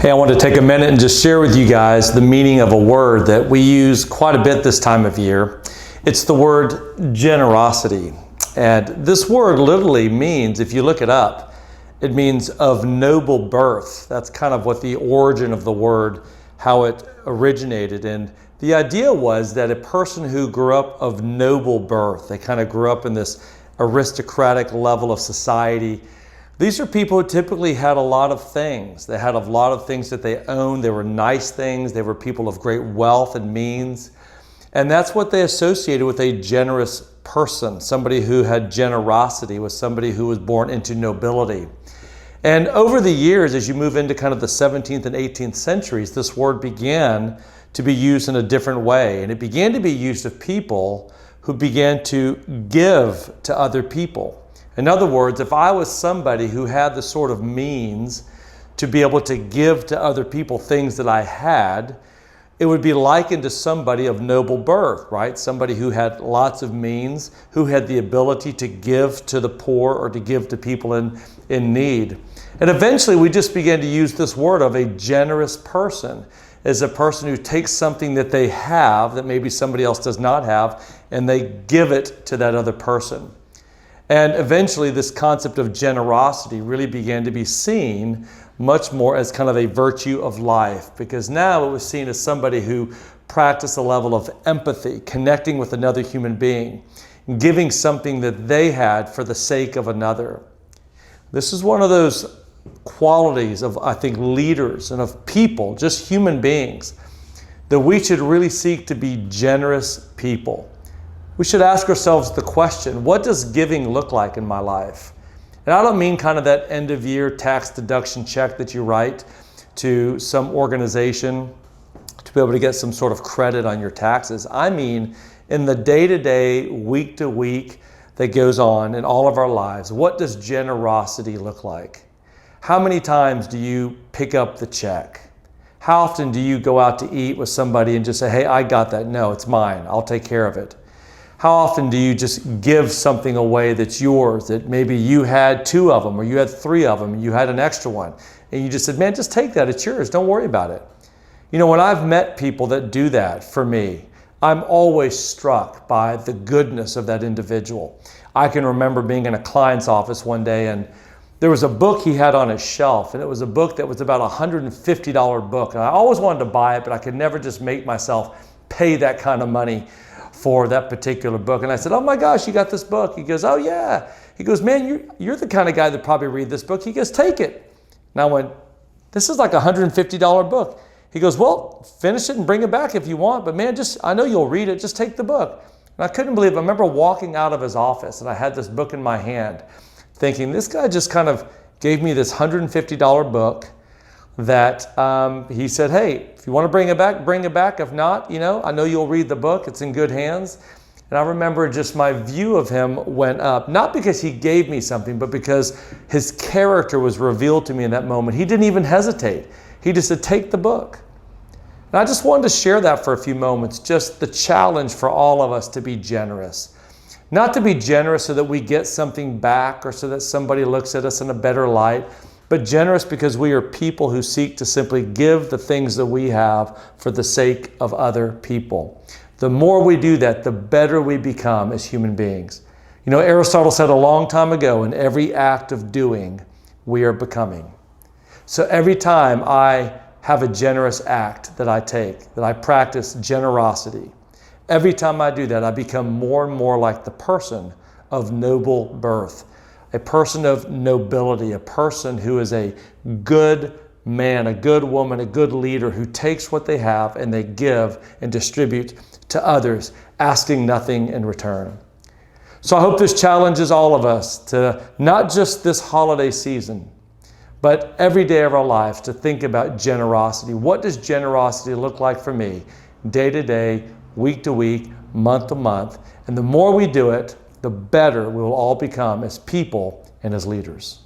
Hey, I want to take a minute and just share with you guys the meaning of a word that we use quite a bit this time of year. It's the word generosity. And this word literally means, if you look it up, it means of noble birth. That's kind of what the origin of the word, how it originated. And the idea was that a person who grew up of noble birth, they kind of grew up in this aristocratic level of society. These are people who typically had a lot of things. They had a lot of things that they owned. They were nice things. They were people of great wealth and means. And that's what they associated with a generous person. Somebody who had generosity was somebody who was born into nobility. And over the years, as you move into kind of the 17th and 18th centuries, this word began to be used in a different way. And it began to be used of people who began to give to other people. In other words, if I was somebody who had the sort of means to be able to give to other people things that I had, it would be likened to somebody of noble birth, right? Somebody who had lots of means, who had the ability to give to the poor or to give to people in need. And eventually we just began to use this word of a generous person as a person who takes something that they have that maybe somebody else does not have, and they give it to that other person. And eventually this concept of generosity really began to be seen much more as kind of a virtue of life, because now it was seen as somebody who practiced a level of empathy, connecting with another human being, giving something that they had for the sake of another. This is one of those qualities of, I think, leaders and of people, just human beings, that we should really seek to be generous people. We should ask ourselves the question, what does giving look like in my life? And I don't mean kind of that end of year tax deduction check that you write to some organization to be able to get some sort of credit on your taxes. I mean in the day-to-day, week-to-week that goes on in all of our lives. What does generosity look like? How many times do you pick up the check? How often do you go out to eat with somebody and just say, hey, I got that. No, it's mine. I'll take care of it. How often do you just give something away that's yours, that maybe you had 2 of them or you had 3 of them and you had an extra one, and you just said, man, just take that, it's yours, don't worry about it. You know, when I've met people that do that for me, I'm always struck by the goodness of that individual. I can remember being in a client's office one day, and there was a book he had on his shelf, and it was a book that was about a $150 book. And I always wanted to buy it, but I could never just make myself pay that kind of money for that particular book. And I said, oh my gosh, you got this book? He goes, oh yeah. He goes, man, you're the kind of guy that probably read this book. He goes, take it. And I went, this is like a $150 book. He goes, well, finish it and bring it back if you want, but man, I know you'll read it, just take the book. And I couldn't believe it. I remember walking out of his office and I had this book in my hand thinking, this guy just kind of gave me this $150 book that he said, hey, if you want to bring it back, bring it back. If not, I know you'll read the book. It's in good hands. And I remember just my view of him went up, not because he gave me something, but because his character was revealed to me in that moment. He didn't even hesitate. He just said, take the book. And I just wanted to share that for a few moments, just the challenge for all of us to be generous. Not to be generous so that we get something back or so that somebody looks at us in a better light, but generous because we are people who seek to simply give the things that we have for the sake of other people. The more we do that, the better we become as human beings. You know, Aristotle said a long time ago, in every act of doing, we are becoming. So every time I have a generous act that I take, that I practice generosity, every time I do that, I become more and more like the person of noble birth. A person of nobility, a person who is a good man, a good woman, a good leader who takes what they have and they give and distribute to others, asking nothing in return. So I hope this challenges all of us to not just this holiday season, but every day of our lives to think about generosity. What does generosity look like for me, day to day, week to week, month to month? And the more we do it, the better we will all become as people and as leaders.